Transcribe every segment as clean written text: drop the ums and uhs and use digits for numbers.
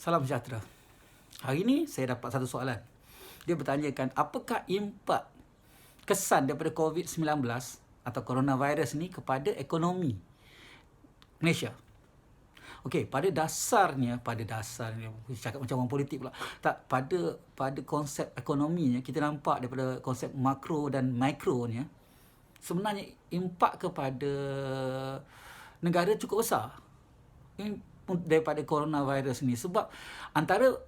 Salam sejahtera. Hari ini saya dapat satu soalan. Dia bertanyakan, apakah impak kesan daripada COVID-19 atau coronavirus ni kepada ekonomi Malaysia? Okey, pada dasarnya, cakap macam orang politik pula. Tak, pada konsep ekonominya, kita nampak daripada konsep makro dan mikronya, sebenarnya impak kepada negara cukup besar daripada coronavirus ni, sebab antara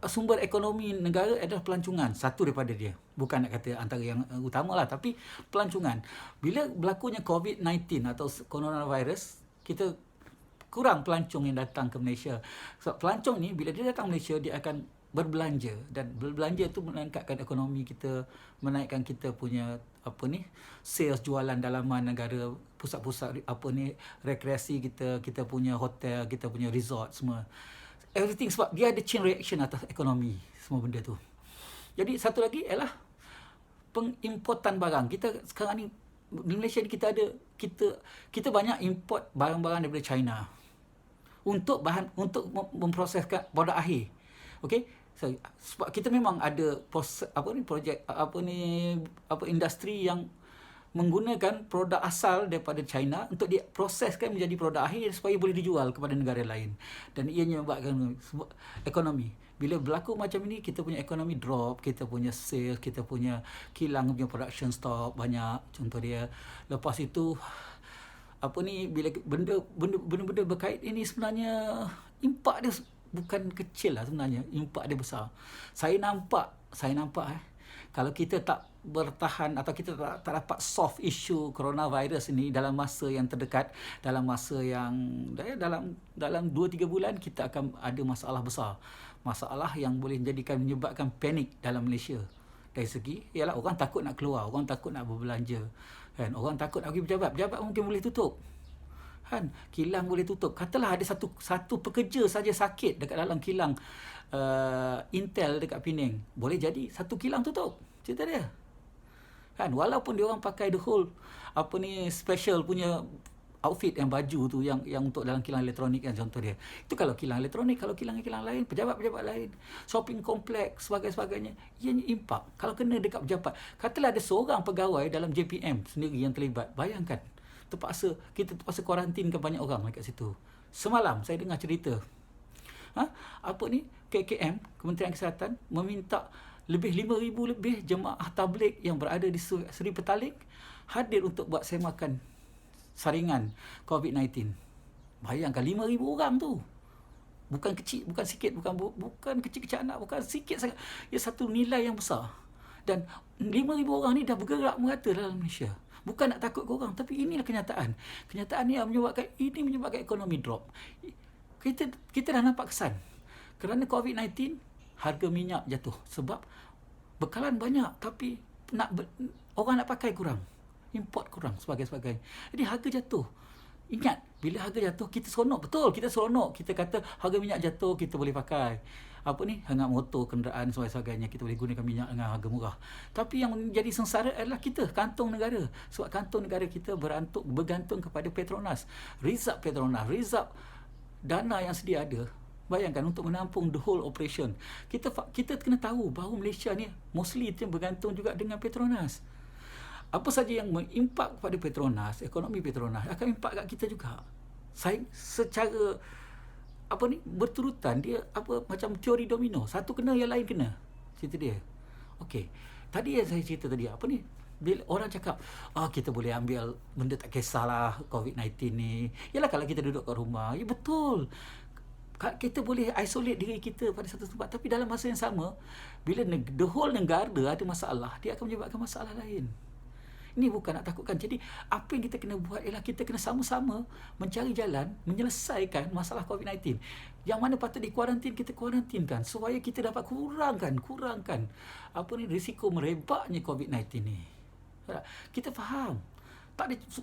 sumber ekonomi negara adalah pelancongan, satu daripada dia. Bukan nak kata antara yang utama lah, tapi pelancongan. Bila berlakunya COVID-19 atau coronavirus, kita kurang pelancong yang datang ke Malaysia. Sebab pelancong ni bila dia datang Malaysia, dia akan berbelanja, dan berbelanja tu meningkatkan ekonomi kita, menaikkan kita punya sales jualan dalaman negara, pusat-pusat rekreasi kita punya hotel, kita punya resort, semua everything, sebab dia ada chain reaction atas ekonomi semua benda tu. Jadi satu lagi ialah pengimportan barang. Kita sekarang ni di Malaysia ni kita banyak import barang-barang daripada China untuk memproseskan produk akhir. Okey, sebab kita memang ada industri yang menggunakan produk asal daripada China untuk diproseskan menjadi produk akhir supaya boleh dijual kepada negara lain, dan ia menyebabkan ekonomi. Bila berlaku macam ini, kita punya ekonomi drop, kita punya sales, kita punya kilang punya production stock banyak, contoh dia. Lepas itu bila benda-benda berkait ini, sebenarnya impak dia bukan kecil lah, sebenarnya impak dia besar. Saya nampak kalau kita tak bertahan atau kita tak dapat solve isu coronavirus ini dalam masa yang terdekat, dalam masa yang dalam 2-3 bulan, kita akan ada masalah besar. Masalah yang boleh menyebabkan panik dalam Malaysia. Dari segi ialah orang takut nak keluar, orang takut nak berbelanja, kan? Orang takut nak pergi pejabat mungkin boleh tutup, kan? Kilang boleh tutup. Katalah ada satu pekerja saja sakit dekat dalam kilang Intel dekat Penang, boleh jadi satu kilang tutup. Cerita dia, kan? Walaupun dia orang pakai the whole special punya outfit, yang baju tu yang untuk dalam kilang elektronik, kan, contoh dia. Itu kalau kilang elektronik. Kalau kilang lain, pejabat-pejabat lain, shopping kompleks, sebagainya, ianya impak. Kalau kena dekat pejabat, katalah ada seorang pegawai dalam JPM sendiri yang terlibat, bayangkan, kita terpaksa kuarantinkan banyak orang dekat situ. Semalam saya dengar cerita, KKM, Kementerian Kesihatan, meminta lebih 5,000 lebih jemaah tabligh yang berada di Seri Petaling hadir untuk buat semakan saringan COVID-19. Bayangkan 5,000 orang tu. Bukan kecil, bukan sikit, bukan kecil-kecil anak, bukan sikit sangat. Ia satu nilai yang besar. Dan 5,000 orang ni dah bergerak merata dalam Malaysia. Bukan nak takut korang, tapi inilah kenyataan. Kenyataan ni yang menyebabkan ekonomi drop. Kita dah nampak kesan. Kerana COVID-19, harga minyak jatuh sebab bekalan banyak, tapi orang nak pakai kurang, import kurang, sebagainya. Jadi harga jatuh. Ingat, bila harga jatuh, kita seronok. Betul, kita seronok. Kita kata harga minyak jatuh, kita boleh pakai hangat motor, kenderaan, sebagainya. Kita boleh gunakan minyak dengan harga murah. Tapi yang menjadi sengsara adalah kita, kantong negara. Sebab kantong negara kita bergantung kepada Petronas. Rizab dana yang sedia ada, bayangkan, untuk menampung the whole operation. Kita kena tahu bahawa Malaysia ni mostly bergantung juga dengan Petronas. Apa saja yang mengimpak kepada Petronas, ekonomi Petronas, akan impak kat kita juga. Secara berturutan, dia macam teori domino. Satu kena, yang lain kena. Cerita dia. Okey. Tadi yang saya cerita tadi, bila orang cakap, kita boleh ambil benda, tak kisahlah COVID-19 ni. Yalah, kalau kita duduk kat rumah. Ya, betul. Kita boleh isolate diri kita pada satu tempat, tapi dalam masa yang sama, bila the whole negara ada masalah, dia akan menyebabkan masalah lain. Ini bukan nak takutkan. Jadi apa yang kita kena buat ialah kita kena sama-sama mencari jalan menyelesaikan masalah COVID-19. Yang mana patut dikuarantin, kita kuarantinkan supaya kita dapat kurangkan risiko merebaknya COVID-19 ni. Kita faham,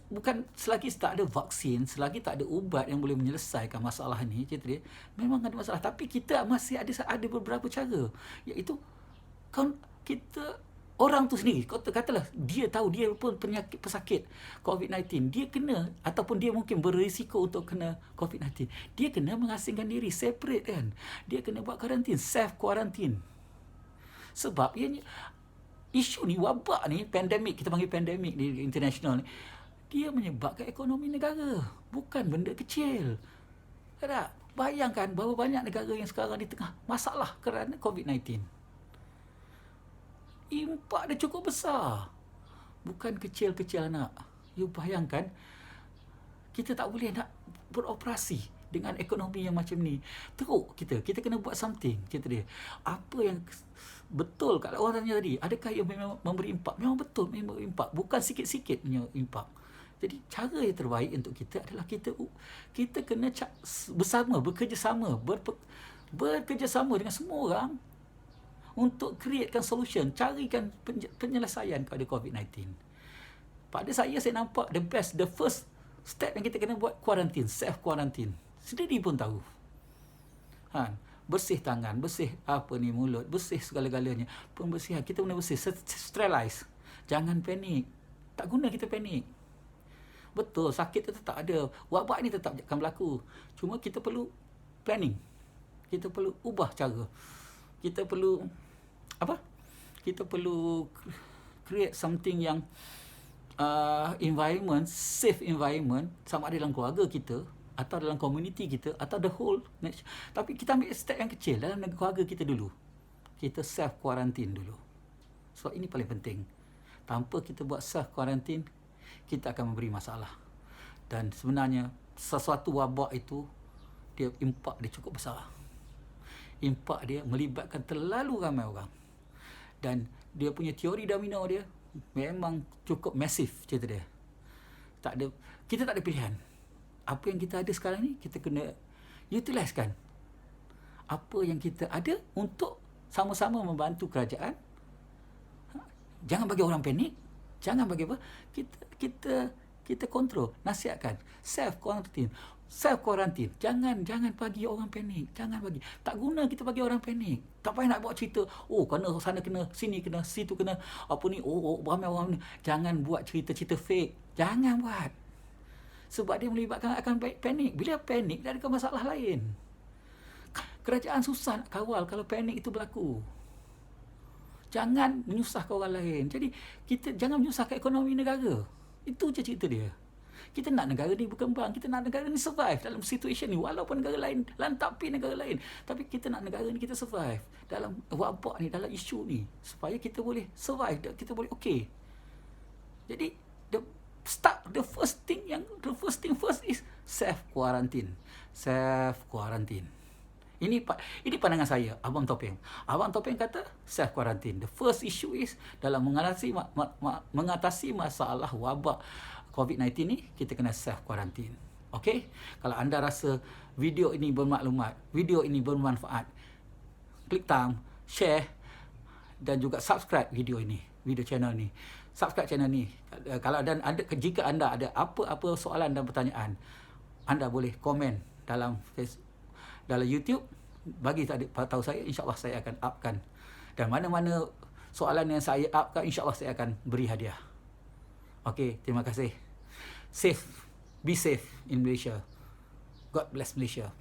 bukan selagi tak ada vaksin, selagi tak ada ubat yang boleh menyelesaikan masalah ni, cerita dia, memang ada masalah. Tapi kita masih ada beberapa cara, iaitu kita Orang tu sendiri, katalah dia tahu dia pun pesakit COVID-19, dia kena ataupun dia mungkin berisiko untuk kena COVID-19, dia kena mengasingkan diri, separate kan. Dia kena buat karantin, self quarantine. Sebab ianya isu ni, wabak ni, pandemik, kita panggil pandemik di international ni, dia menyebabkan ekonomi negara, bukan benda kecil. Tak? Bayangkan berapa banyak negara yang sekarang di tengah masalah kerana COVID-19. Impak dia cukup besar. Bukan kecil-kecil anak. You bayangkan, kita tak boleh nak beroperasi dengan ekonomi yang macam ni. Teruk kita kena buat something, cerita dia. Apa yang betul, kalau orang tanya tadi, adakah ia memang memberi impak? Memang betul memberi impak. Bukan sikit-sikit punya impak. Jadi cara yang terbaik untuk kita adalah kita kena bersama, bekerjasama dengan semua orang untuk createkan solution, carikan penyelesaian kepada COVID-19. Pada saya nampak the first step yang kita kena buat, quarantine, self quarantine. Sendiri pun tahu. Bersih tangan, bersih mulut, bersih segala-galanya. Pembersihan, kita kena bersih, sterilize. Jangan panik. Tak guna kita panik. Betul, sakit tu tetap ada. Wabak ni tetap akan berlaku. Cuma kita perlu planning. Kita perlu ubah cara. Kita perlu create something yang environment, safe environment, sama ada dalam keluarga kita atau dalam community kita atau the whole nation. Tapi kita ambil step yang kecil dalam keluarga kita dulu. Kita self quarantine dulu. So ini paling penting. Tanpa kita buat self quarantine, kita akan memberi masalah. Dan sebenarnya sesuatu wabak itu, impak dia cukup besar. Impak dia melibatkan terlalu ramai orang. Dan dia punya teori domino dia memang cukup masif, cerita dia. Kita tak ada pilihan. Apa yang kita ada sekarang ni, kita kena utilisekan apa yang kita ada untuk sama-sama membantu kerajaan. Jangan bagi orang panik. Jangan bagi apa. Kita kontrol, nasihatkan. Self quarantine. Jangan bagi orang panik. Jangan bagi. Tak guna kita bagi orang panik. Tak payah nak buat cerita, kena sana kena, sini kena, situ kena, ramai orang ni. Jangan buat cerita-cerita fake. Jangan buat. Sebab dia melibatkan akan panik. Bila panik, dia ada masalah lain. Kerajaan susah nak kawal kalau panik itu berlaku. Jangan menyusahkan orang lain. Jadi, kita jangan menyusahkan ekonomi negara. Itu je cerita dia. Kita nak negara ni berkembang. Kita nak negara ni survive dalam situasi ni. Walaupun negara lain lantapi negara lain. Tapi kita nak negara ni kita survive. Dalam wabak ni, dalam isu ni. Supaya kita boleh survive. Kita boleh okey. Jadi, the first thing first is self-quarantine. Self-quarantine. Ini pandangan saya, Abang Topeng. Abang Topeng kata self-quarantine. The first issue is dalam mengatasi masalah wabak COVID-19 ni, kita kena self-quarantine. Okey? Kalau anda rasa video ini bermaklumat, video ini bermanfaat, klik thumb, share dan juga subscribe video channel ni. Subscribe channel ni. Jika anda ada apa-apa soalan dan pertanyaan, anda boleh komen dalam YouTube, bagi tahu saya, insya-Allah saya akan upkan. Dan mana-mana soalan yang saya upkan, insya-Allah saya akan beri hadiah. Okey, terima kasih. Be safe in Malaysia. God bless Malaysia.